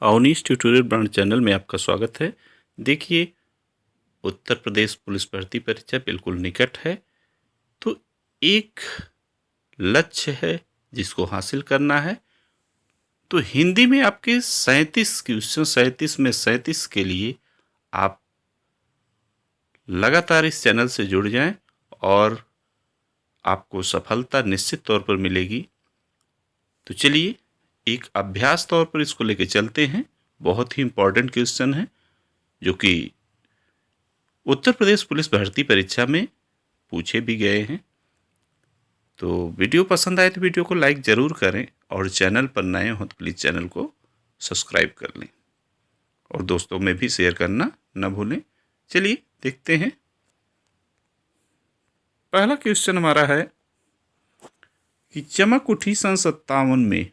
Awanish tutorial brand channel में आपका स्वागत है। देखिए, उत्तर प्रदेश पुलिस भर्ती परीक्षा बिल्कुल निकट है, तो एक लक्ष्य है जिसको हासिल करना है। तो हिंदी में आपके 37 क्वेश्चन, 37 में 37 के लिए आप लगातार इस चैनल से जुड़ जाएं और आपको सफलता निश्चित तौर पर मिलेगी। तो चलिए एक अभ्यास तौर पर इसको लेके चलते हैं। बहुत ही इम्पोर्टेंट क्वेश्चन है जो कि उत्तर प्रदेश पुलिस भर्ती परीक्षा में पूछे भी गए हैं। तो वीडियो पसंद आए तो वीडियो को लाइक ज़रूर करें और चैनल पर नए हो तो प्लीज़ चैनल को सब्सक्राइब कर लें और दोस्तों में भी शेयर करना न भूलें। चलिए देखते हैं। पहला क्वेश्चन हमारा है कि चमक उठी सन 57 में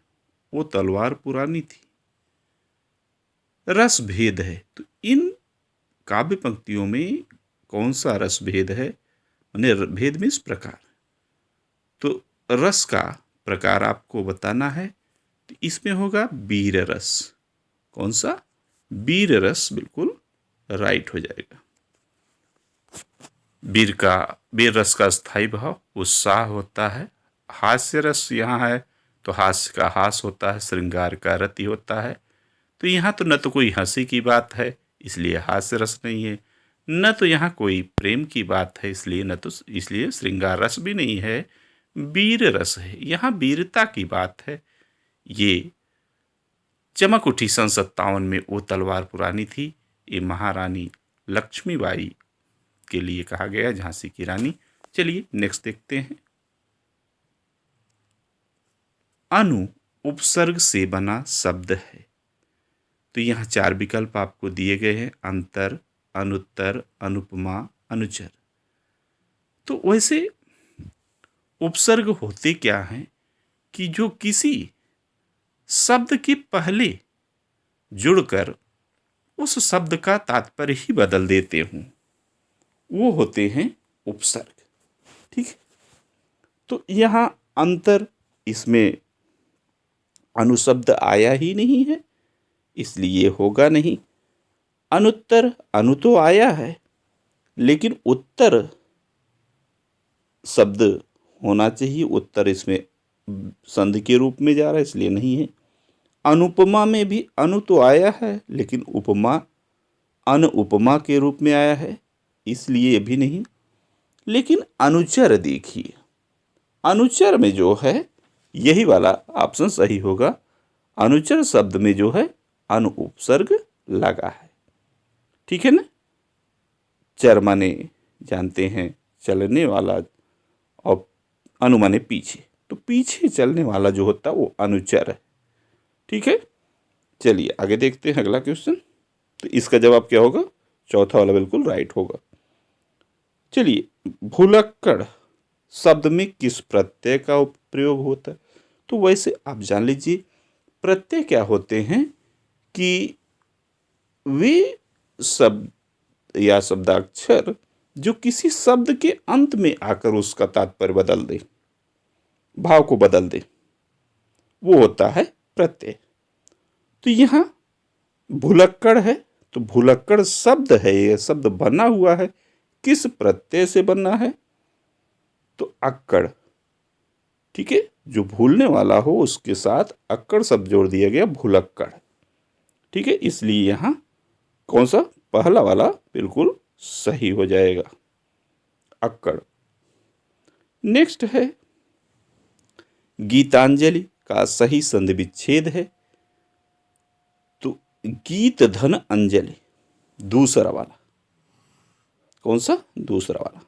वो तलवार पुरानी थी। रस भेद है, तो इन काव्य पंक्तियों में कौन सा रस भेद है? माने भेद में इस प्रकार, तो रस का प्रकार आपको बताना है। तो इसमें होगा वीर रस। कौन सा? वीर रस बिल्कुल राइट हो जाएगा। वीर रस का स्थायी भाव उत्साह होता है। हास्य रस यहाँ है तो हास्य का हास होता है, श्रृंगार का रति होता है। तो यहाँ तो न तो कोई हंसी की बात है इसलिए हास्य रस नहीं है, न तो यहाँ कोई प्रेम की बात है इसलिए श्रृंगार रस भी नहीं है, वीर रस है। यहाँ वीरता की बात है। ये चमक उठी सन 57 में वो तलवार पुरानी थी, ये महारानी लक्ष्मीबाई के लिए कहा गया, झांसी की रानी। चलिए नेक्स्ट देखते हैं। अनु उपसर्ग से बना शब्द है। तो यहाँ 4 विकल्प आपको दिए गए हैं: अंतर, अनुत्तर, अनुपमा, अनुचर। तो वैसे उपसर्ग होते क्या हैं कि जो किसी शब्द के पहले जुड़कर उस शब्द का तात्पर्य ही बदल देते हों, वो होते हैं उपसर्ग। ठीक है, तो यहाँ अंतर, इसमें अनुशब्द आया ही नहीं है इसलिए होगा नहीं। अनुत्तर, अनु तो आया है लेकिन उत्तर शब्द होना चाहिए, उत्तर इसमें संधि के रूप में जा रहा है इसलिए नहीं है। अनुपमा में भी अनु तो आया है लेकिन उपमा अनुपमा के रूप में आया है इसलिए भी नहीं। लेकिन अनुचर देखिए, अनुचर में जो है यही वाला ऑप्शन सही होगा। अनुचर शब्द में जो है अनु उपसर्ग लगा है। ठीक है ना। चर माने जानते हैं चलने वाला और अनु माने पीछे, तो पीछे चलने वाला जो होता है वो अनुचर है। ठीक है, चलिए आगे देखते हैं अगला क्वेश्चन। तो इसका जवाब क्या होगा? चौथा वाला बिल्कुल राइट होगा। चलिए, भुलक्कड़ शब्द में किस प्रत्यय का प्रयोग होता है? तो वैसे आप जान लीजिए, प्रत्यय क्या होते हैं कि वे शब्द या शब्दाक्षर जो किसी शब्द के अंत में आकर उसका तात्पर्य बदल दे, भाव को बदल दे, वो होता है प्रत्यय। तो यहां भुलक्कड़ है, तो भुलक्कड़ शब्द है, यह शब्द बना हुआ है, किस प्रत्यय से बना है? तो अक्कड़। ठीक है, जो भूलने वाला हो उसके साथ अक्कड़ शब्द जोड़ दिया गया, भुलक्कड़। ठीक है, इसलिए यहां कौन सा? पहला वाला बिल्कुल सही हो जाएगा, अक्कड़। नेक्स्ट है गीतांजलि का सही संधि विच्छेद है। तो गीत धन अंजलि, दूसरा वाला। कौन सा? दूसरा वाला।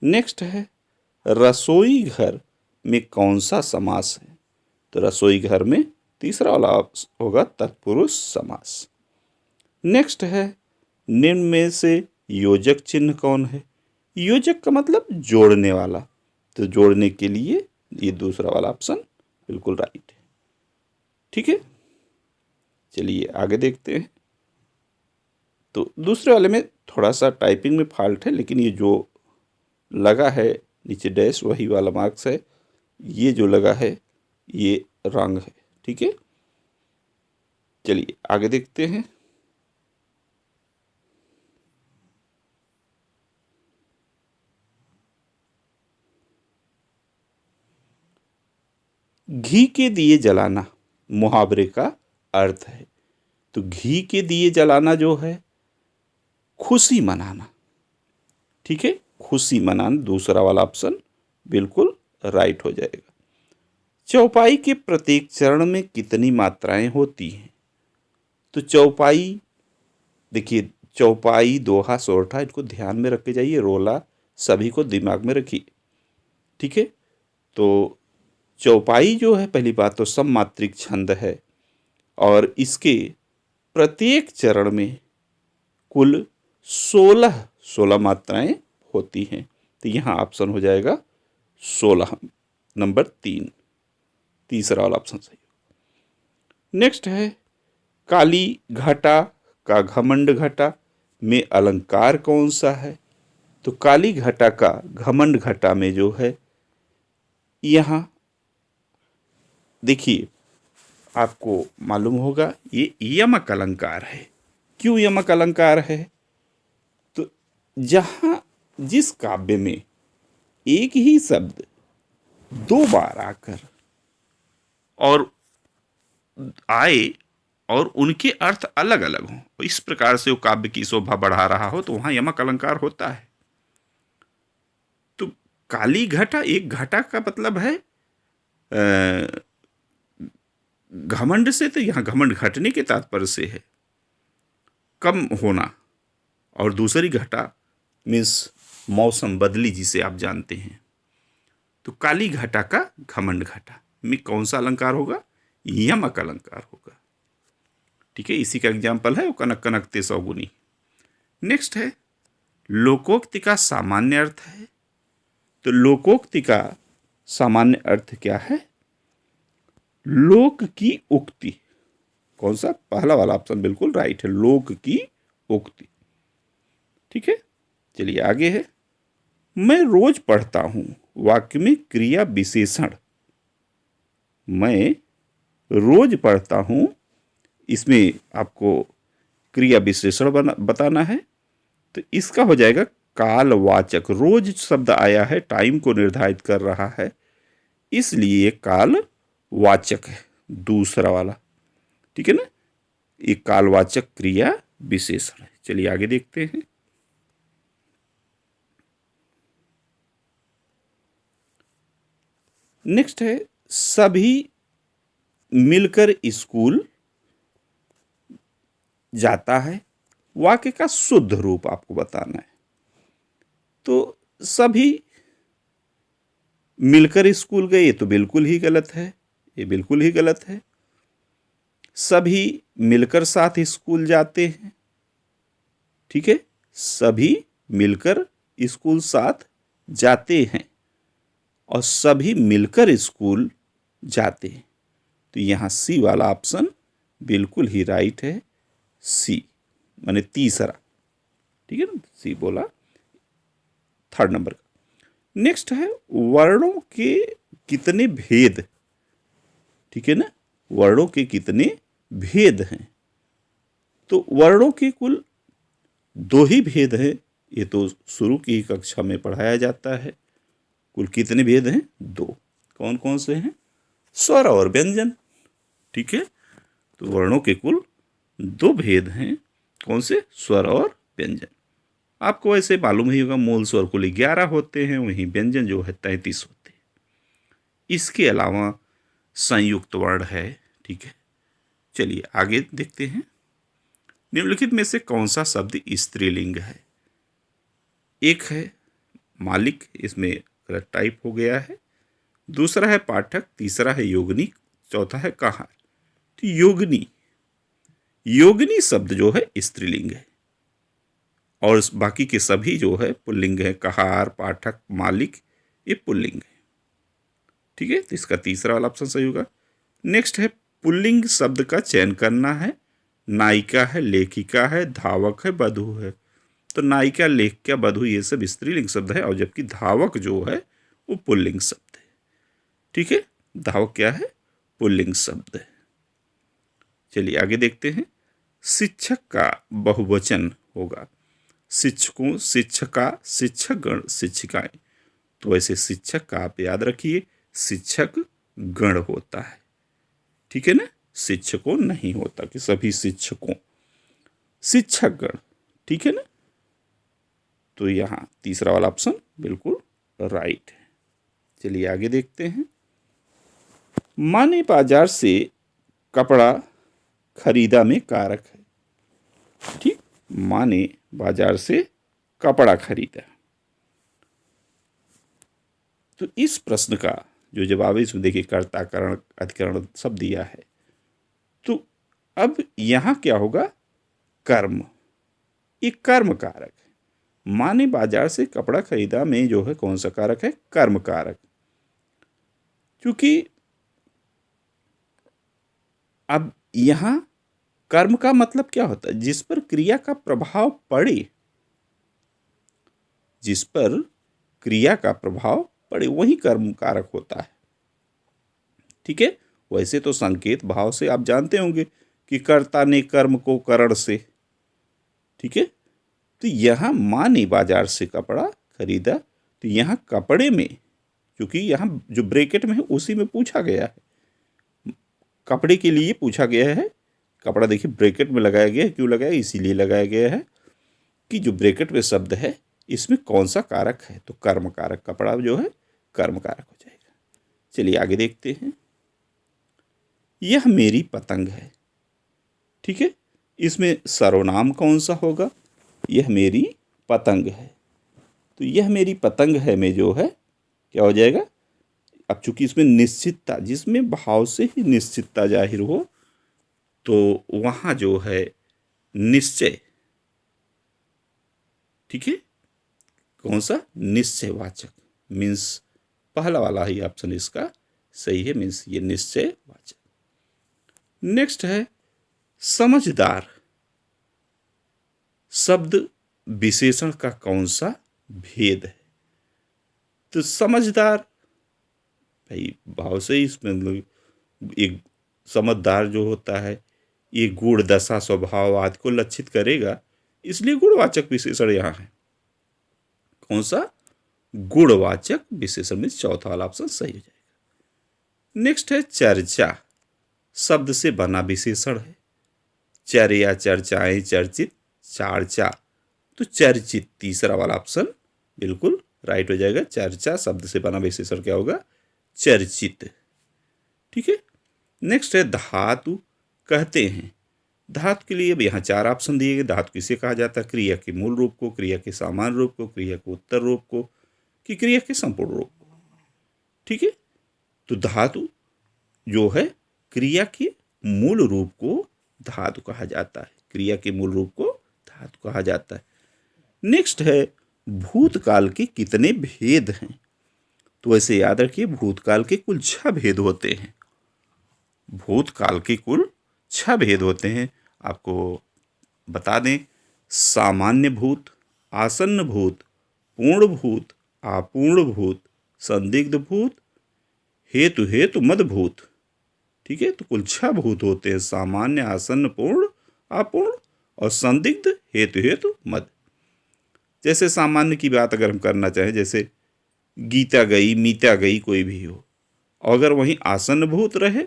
नेक्स्ट है रसोई घर में कौन सा समास है? तो रसोई घर में तीसरा वाला होगा तत्पुरुष समास। नेक्स्ट है निम्न में से योजक चिन्ह कौन है? योजक का मतलब जोड़ने वाला, तो जोड़ने के लिए ये दूसरा वाला ऑप्शन बिल्कुल राइट है। ठीक है, चलिए आगे देखते हैं। तो दूसरे वाले में थोड़ा सा टाइपिंग में फॉल्ट है, लेकिन ये जो लगा है नीचे डैश वही वाला मार्क्स है, ये जो लगा है ये रंग है। ठीक है, चलिए आगे देखते हैं। घी के दिए जलाना मुहावरे का अर्थ है। तो घी के दिए जलाना जो है खुशी मनाना। ठीक है, खुशी मनाना दूसरा वाला ऑप्शन बिल्कुल राइट हो जाएगा। चौपाई के प्रत्येक चरण में कितनी मात्राएं होती हैं? तो चौपाई देखिए, चौपाई, दोहा, सोरठा, इनको ध्यान में रख के जाइए, रोला सभी को दिमाग में रखिए। ठीक है, तो चौपाई जो है पहली बात तो सममात्रिक छंद है और इसके प्रत्येक चरण में कुल 16 मात्राएं होती हैं। तो यहाँ ऑप्शन हो जाएगा 16, नंबर 3, तीसरा वाला ऑप्शन सही। नेक्स्ट है काली घटा का घमंड घटा में अलंकार कौन सा है? तो काली घटा का घमंड घटा में जो है, यहाँ देखिए आपको मालूम होगा ये यमक अलंकार है। क्यों यमक अलंकार है? तो जहां जिस काव्य में एक ही शब्द 2 बार आकर और आए और उनके अर्थ अलग अलग हों, इस प्रकार से वो काव्य की शोभा बढ़ा रहा हो, तो वहां यमक अलंकार होता है। तो काली घटा, एक घटा का मतलब है घमंड से, तो यहाँ घमंड घटने के तात्पर्य से है, कम होना। और दूसरी घटा मीन्स मौसम बदली, जिसे आप जानते हैं। तो काली घटा का घमंड घटा में कौन सा अलंकार होगा? यमक अलंकार होगा। ठीक है, इसी का एग्जाम्पल है वो कनक कनकते सौगुनी। नेक्स्ट है लोकोक्ति का सामान्य अर्थ है। तो लोकोक्ति का सामान्य अर्थ क्या है? लोक की उक्ति। कौन सा? पहला वाला ऑप्शन बिल्कुल राइट है, लोक की उक्ति। ठीक है, चलिए आगे है मैं रोज पढ़ता हूं, वाक्य में क्रिया विशेषण। मैं रोज पढ़ता हूं, इसमें आपको क्रिया विशेषण बताना है। तो इसका हो जाएगा कालवाचक। रोज शब्द आया है, टाइम को निर्धारित कर रहा है, इसलिए कालवाचक है दूसरा वाला। ठीक है ना, एक कालवाचक क्रिया विशेषण है। चलिए आगे देखते हैं। नेक्स्ट है सभी मिलकर स्कूल जाता है। वाक्य का शुद्ध रूप आपको बताना है। तो सभी मिलकर स्कूल गए, ये तो बिल्कुल ही गलत है, ये बिल्कुल ही गलत है। सभी मिलकर साथ स्कूल जाते हैं। ठीक है, सभी मिलकर स्कूल साथ जाते हैं और सभी मिलकर स्कूल जाते हैं। तो यहाँ सी वाला ऑप्शन बिल्कुल ही राइट है, सी माने तीसरा। ठीक है ना, सी बोला, थर्ड नंबर का। नेक्स्ट है वर्णों के कितने भेद। ठीक है ना, वर्णों के कितने भेद हैं? तो वर्णों के कुल 2 ही भेद हैं। ये तो शुरू की कक्षा में पढ़ाया जाता है। कुल कितने भेद हैं? 2। कौन कौन से हैं? स्वर और व्यंजन। ठीक है, तो वर्णों के कुल 2 भेद हैं। कौन से? स्वर और व्यंजन। आपको ऐसे मालूम ही होगा, मूल स्वर कुल 11 होते हैं, वहीं व्यंजन जो है 33 होते हैं। इसके अलावा संयुक्त वर्ण है। ठीक है, चलिए आगे देखते हैं। निम्नलिखित में से कौन सा शब्द स्त्रीलिंग है? एक है मालिक, इसमें गलत टाइप हो गया है। दूसरा है पाठक, तीसरा है योगिनी, चौथा है कहार। तो योगिनी, योगिनी शब्द जो है स्त्रीलिंग है और बाकी के सभी जो है पुल्लिंग है। कहार, पाठक, मालिक, ये पुल्लिंग है। ठीक है, तो इसका तीसरा वाला ऑप्शन सही होगा। नेक्स्ट है पुल्लिंग शब्द का चयन करना है। नायिका है, लेखिका है, धावक है, बधू है। तो नायिका, लेखिका, बधू ये सब स्त्रीलिंग शब्द है और जबकि धावक जो है वो पुल्लिंग शब्द है। ठीक है, धावक क्या है? पुल्लिंग शब्द है। चलिए आगे देखते हैं। शिक्षक का बहुवचन होगा शिक्षकों, शिक्षका, शिक्षकगण, शिक्षिकाएं। तो वैसे शिक्षक का आप याद रखिए शिक्षक गण होता है, ठीक है ना, शिक्षकों नहीं होता कि सभी शिक्षकों, शिक्षकगण, ठीक है ना। तो यहाँ तीसरा वाला ऑप्शन बिल्कुल राइट है। चलिए आगे देखते हैं। माँ ने बाजार से कपड़ा खरीदा में कारक है, ठीक, माँ ने बाजार से कपड़ा खरीदा। तो इस प्रश्न का जो जवाब है इसमें देखिए कर्ता, करण, अधिकरण सब दिया है। तो अब यहां क्या होगा, कर्म, एक कर्म कारक है। माँ ने बाजार से कपड़ा खरीदा में जो है कौन सा कारक है, कर्म कारक। क्योंकि अब यहां कर्म का मतलब क्या होता है, जिस पर क्रिया का प्रभाव पड़े, जिस पर क्रिया का प्रभाव पड़े वही कर्म कारक होता है, ठीक है। वैसे तो संकेत भाव से आप जानते होंगे कि कर्ता ने कर्म को करण से, ठीक है। तो यहां माँ ने बाजार से कपड़ा खरीदा, तो यहां कपड़े में, क्योंकि यहां जो ब्रैकेट में है उसी में पूछा गया है, कपड़े के लिए पूछा गया है। कपड़ा देखिए ब्रैकेट में लगाया गया है, क्यों लगाया, इसीलिए लगाया गया है कि जो ब्रैकेट में शब्द है इसमें कौन सा कारक है, तो कर्म कारक, कपड़ा जो है कर्म कारक हो जाएगा। चलिए आगे देखते हैं। यह मेरी पतंग है, ठीक है, इसमें सर्वनाम कौन सा होगा, यह मेरी पतंग है। तो यह मेरी पतंग है में जो है क्या हो जाएगा, अब चूंकि इसमें निश्चितता, जिसमें भाव से ही निश्चितता जाहिर हो, तो वहां जो है निश्चय, ठीक है, कौन सा, निश्चयवाचक, मीन्स पहला वाला ही ऑप्शन इसका सही है, मीन्स ये निश्चयवाचक। नेक्स्ट है समझदार, शब्द विशेषण का कौन सा भेद है। तो समझदार भाई भाव से ही इसमें एक समझदार जो होता है ये गुण, दशा, स्वभाव आदि को लक्षित करेगा, इसलिए गुणवाचक विशेषण यहाँ है। कौन सा, गुणवाचक विशेषण में चौथा वाला ऑप्शन सही हो जाएगा। नेक्स्ट है चर्चा, शब्द से बना विशेषण है। चर्या, चर्चाएं, चर्चित, चार्चा, तो चर्चित तीसरा वाला ऑप्शन बिल्कुल राइट हो जाएगा। चर्चा शब्द से बना विशेषण क्या होगा, चर्चित, ठीक है। नेक्स्ट है धातु, कहते हैं। धातु के लिए अब यहाँ चार ऑप्शन दिए गए। धातु किसे कहा जाता है, क्रिया के मूल रूप को, क्रिया के सामान्य रूप को, क्रिया के उत्तर रूप को, कि क्रिया के संपूर्ण रूप को, ठीक है। तो धातु जो है क्रिया के मूल रूप को धातु कहा जाता है, क्रिया के मूल रूप को धातु कहा जाता है। नेक्स्ट है भूतकाल के कितने भेद हैं। तो ऐसे याद रखिए भूतकाल के कुल 6 भेद होते हैं। भूतकाल के कुल 6 भेद होते हैं। आपको बता दें, सामान्य भूत, आसन्न भूत, पूर्ण भूत, अपूर्ण भूत, संदिग्ध भूत, हेतु हेतु मद भूत, ठीक है। तो कुल 6 भूत होते हैं, सामान्य, आसन्न, पूर्ण, अपूर्ण और संदिग्ध, हेतु हेतु मद। जैसे सामान्य की बात अगर हम करना चाहें, जैसे गीता गई, मीता गई, कोई भी हो, और अगर वहीं आसन्न भूत रहे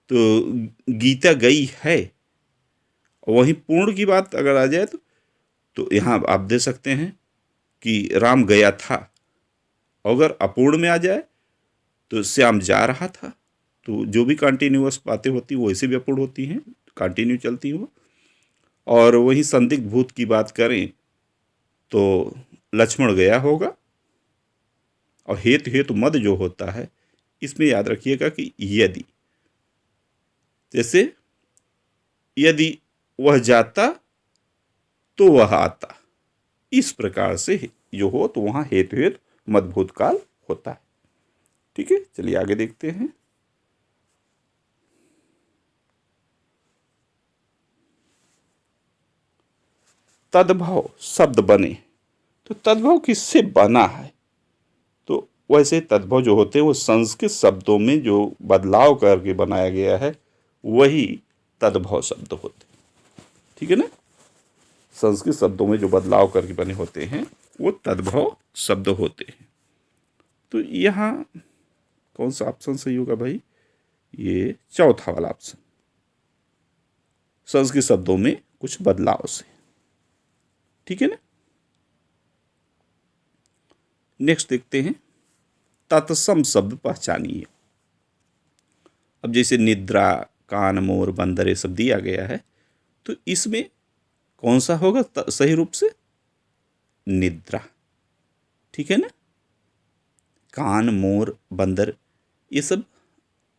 तो गीता गई है, और वहीं पूर्ण की बात अगर आ जाए तो यहाँ आप दे सकते हैं कि राम गया था। अगर अपूर्ण में आ जाए तो श्याम जा रहा था। तो जो भी कंटिन्यूअस बातें होती हैं वैसे भी अपूर्ण होती हैं, कंटिन्यू चलती हैं। और वहीं संदिग्ध भूत की बात करें तो लक्ष्मण गया होगा। और हेतु हेतु मद जो होता है इसमें याद रखिएगा कि यदि, जैसे यदि वह जाता तो वह आता, इस प्रकार से जो हो तो वहां हेतु हेतु मद भूतकाल होता है, ठीक है। चलिए आगे देखते हैं। तद्भव शब्द बने, तो तद्भव किससे बना है। तो वैसे तद्भव जो होते हैं वो संस्कृत शब्दों में जो बदलाव करके बनाया गया है वही तद्भव शब्द होते हैं। ठीक है ना, संस्कृत शब्दों में जो बदलाव करके बने होते हैं वो तद्भव शब्द होते हैं। तो यहाँ कौन सा ऑप्शन सही होगा भाई? ये चौथा वाला ऑप्शन, संस्कृत शब्दों में कुछ बदलाव से। ठीक है ना, नेक्स्ट देखते हैं, तत्सम शब्द पहचानिए। अब जैसे निद्रा, कान, मोर, बंदर ये सब दिया गया है, तो इसमें कौन सा होगा सही रूप से? निद्रा। ठीक है ना, कान, मोर, बंदर ये सब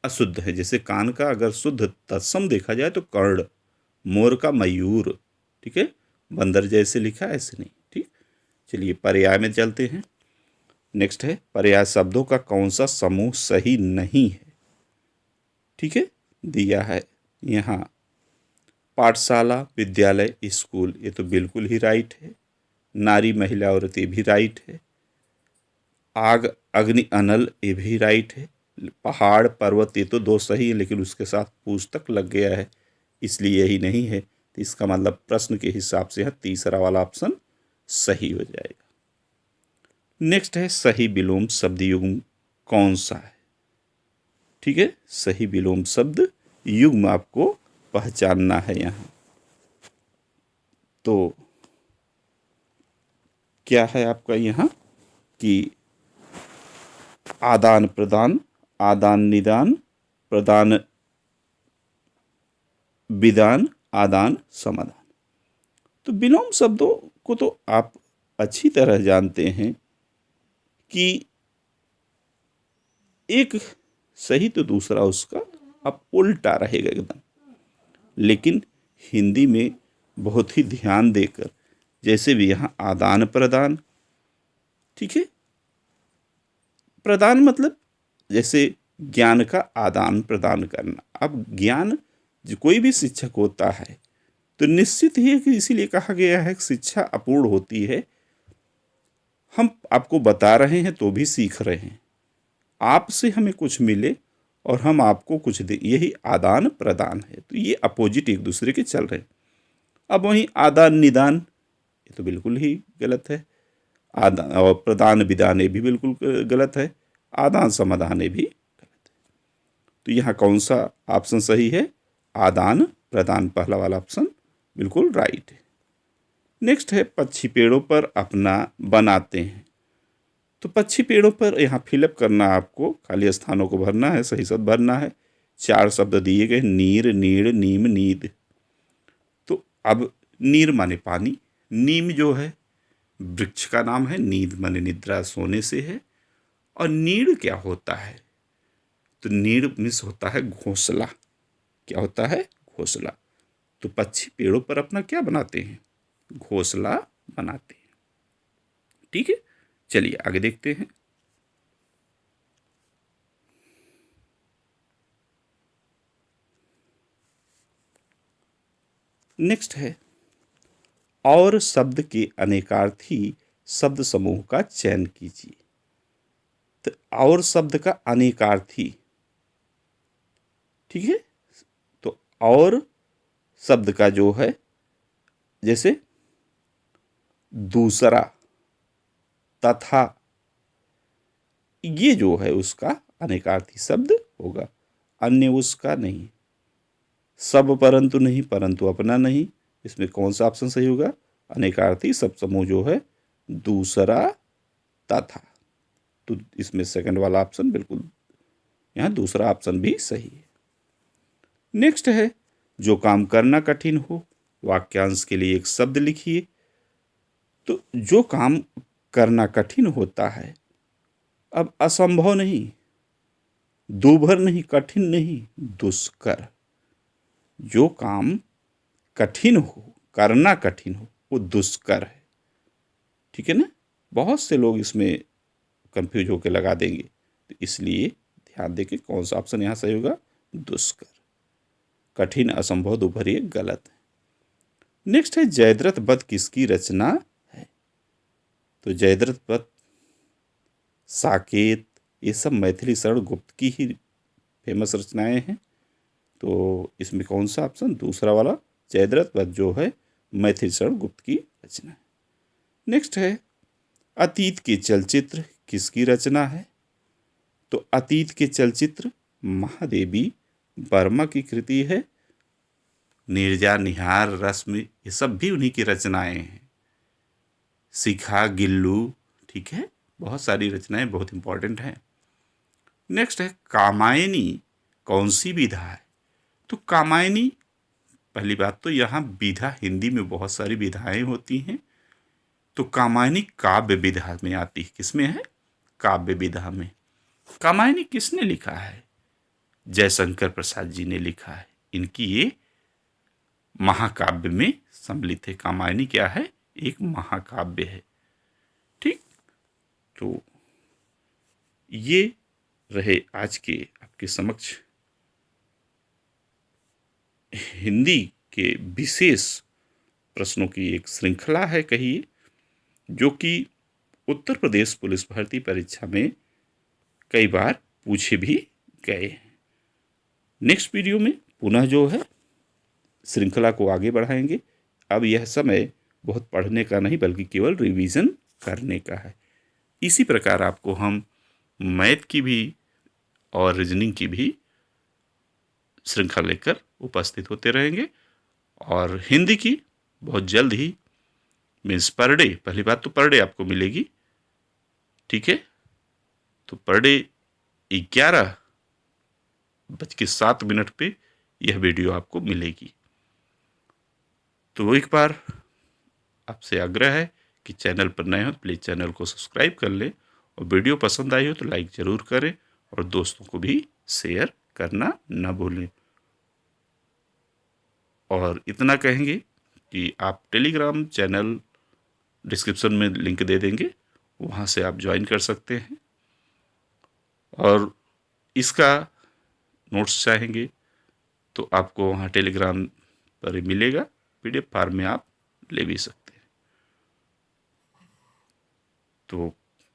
अशुद्ध है। जैसे कान का अगर शुद्ध तत्सम देखा जाए तो कर्ण, मोर का मयूर, ठीक है, बंदर जैसे लिखा है ऐसे नहीं। ठीक, चलिए पर्याय में चलते हैं। नेक्स्ट है, पर्याय शब्दों का कौन सा समूह सही नहीं है? ठीक है, दिया है यहाँ पाठशाला, विद्यालय, स्कूल, ये तो बिल्कुल ही राइट है। नारी, महिला, औरत ये भी राइट है। आग, अग्नि, अनल ये भी राइट है। पहाड़, पर्वत ये तो दो सही है, लेकिन उसके साथ पुस्तक लग गया है इसलिए यही नहीं है। तो इसका मतलब प्रश्न के हिसाब से यहाँ तीसरा वाला ऑप्शन सही हो जाएगा। नेक्स्ट है, सही विलोम शब्द युग्म कौन सा है? ठीक है, सही विलोम शब्द युग्म आपको पहचानना है यहाँ। तो क्या है आपका यहाँ कि आदान प्रदान, आदान निदान, प्रदान विदान, आदान समाधान। तो विलोम शब्दों को तो आप अच्छी तरह जानते हैं कि एक सही तो दूसरा उसका अब उल्टा रहेगा एकदम। लेकिन हिंदी में बहुत ही ध्यान देकर, जैसे भी यहाँ आदान प्रदान, ठीक है, प्रदान मतलब जैसे ज्ञान का आदान प्रदान करना। अब ज्ञान कोई भी शिक्षक होता है तो निश्चित ही है कि इसीलिए कहा गया है कि शिक्षा अपूर्ण होती है। हम आपको बता रहे हैं तो भी सीख रहे हैं, आपसे हमें कुछ मिले और हम आपको कुछ दें, यही आदान प्रदान है। तो ये अपोजिट एक दूसरे के चल रहे हैं। अब वहीं आदान निदान ये तो बिल्कुल ही गलत है। आदान और प्रदान विदान ये भी बिल्कुल गलत है। आदान समाधान ये भी गलत है। तो यहाँ कौन सा ऑप्शन सही है? आदान प्रदान, पहला वाला ऑप्शन बिल्कुल राइट है। नेक्स्ट है, पक्षी पेड़ों पर अपना बनाते हैं। तो पक्षी पेड़ों पर यहाँ फिलअप करना, आपको खाली स्थानों को भरना है, सही शब्द भरना है। 4 शब्द दिए गए, नीर, नीड़, नीम, नीद। तो अब नीर माने पानी, नीम जो है वृक्ष का नाम है, नींद माने निद्रा, सोने से है। और नीड़ क्या होता है? तो नीड़ मीन्स होता है घोंसला। क्या होता है? घोंसला। तो पक्षी पेड़ों पर अपना क्या बनाते हैं? घोंसला बनाते हैं। ठीक है, चलिए आगे देखते हैं। नेक्स्ट है, और शब्द के अनेकार्थी शब्द समूह का चयन कीजिए। तो और शब्द का अनेकार्थी, ठीक है, तो और शब्द का जो है जैसे दूसरा, तथा, ये जो है उसका अनेकार्थी शब्द होगा, अन्य उसका नहीं। सब परंतु नहीं, परंतु अपना नहीं। इसमें कौन सा ऑप्शन सही होगा? अनेकार्थी शब्द समूह जो है दूसरा, तथा। तो इसमें सेकंड वाला ऑप्शन बिल्कुल, यहाँ दूसरा ऑप्शन भी सही है। नेक्स्ट है, जो काम करना कठिन हो, वाक्यांश के लिए एक शब्द लिखिए। तो जो काम करना कठिन होता है, अब असंभव नहीं, दूभर नहीं, कठिन नहीं, दुष्कर। जो काम कठिन हो, करना कठिन हो, वो दुष्कर है। ठीक है ना, बहुत से लोग इसमें कंफ्यूज होकर लगा देंगे, तो इसलिए ध्यान दें कि कौन सा ऑप्शन यहाँ सही होगा? दुष्कर। कठिन, असंभव, दूभर ये गलत है। नेक्स्ट है, जयद्रथ वध किसकी रचना है? तो जयद्रथ वध, साकेत, ये सब मैथिली शरण गुप्त की ही फेमस रचनाएं हैं। तो इसमें कौन सा ऑप्शन, दूसरा वाला जयद्रथ वध जो है मैथिली शरण गुप्त की रचना है। नेक्स्ट है अतीत के चलचित्र किसकी रचना है? तो अतीत के चलचित्र महादेवी वर्मा की कृति है। नीरजा, निहार, रश्मि ये सब भी उन्हीं की रचनाएं हैं। शिखा, गिल्लू, ठीक है, बहुत सारी रचनाएं बहुत इंपॉर्टेंट हैं। नेक्स्ट है कामायनी कौन सी विधा है? तो कामायनी, पहली बात तो यहाँ विधा हिंदी में बहुत सारी विधाएं होती हैं, तो कामायनी काव्य विधा में आती है। किसमें है? काव्य विधा में। कामायनी किसने लिखा है? जयशंकर प्रसाद जी ने लिखा है। इनकी ये महाकाव्य में सम्मिलित है। कामायनी क्या है? एक महाकाव्य है। ठीक, तो ये रहे आज के आपके समक्ष हिंदी के विशेष प्रश्नों की एक श्रृंखला है कहिए, जो कि उत्तर प्रदेश पुलिस भर्ती परीक्षा में कई बार पूछे भी गए हैं। नेक्स्ट वीडियो में पुनः जो है श्रृंखला को आगे बढ़ाएंगे। अब यह समय बहुत पढ़ने का नहीं बल्कि केवल रिवीजन करने का है। इसी प्रकार आपको हम मैथ की भी और रीजनिंग की भी श्रृंखला लेकर उपस्थित होते रहेंगे, और हिंदी की बहुत जल्द ही, मीन्स पर डे, पहली बात तो पर डे आपको मिलेगी, ठीक है। तो पर डे 11:07 पे यह वीडियो आपको मिलेगी। तो एक बार आपसे आग्रह है कि चैनल पर नए हो तो प्लीज़ चैनल को सब्सक्राइब कर लें, और वीडियो पसंद आई हो तो लाइक ज़रूर करें और दोस्तों को भी शेयर करना ना भूलें। और इतना कहेंगे कि आप टेलीग्राम चैनल डिस्क्रिप्शन में लिंक दे देंगे, वहाँ से आप ज्वाइन कर सकते हैं, और इसका नोट्स चाहेंगे तो आपको वहाँ टेलीग्राम पर ही मिलेगा, PDF फॉर्म में आप ले भी सकते हैं। तो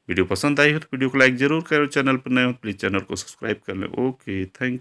वीडियो पसंद आई हो तो वीडियो को लाइक ज़रूर करें, चैनल पर नए हो तो प्लीज़ चैनल को सब्सक्राइब कर लें। Okay, thank you.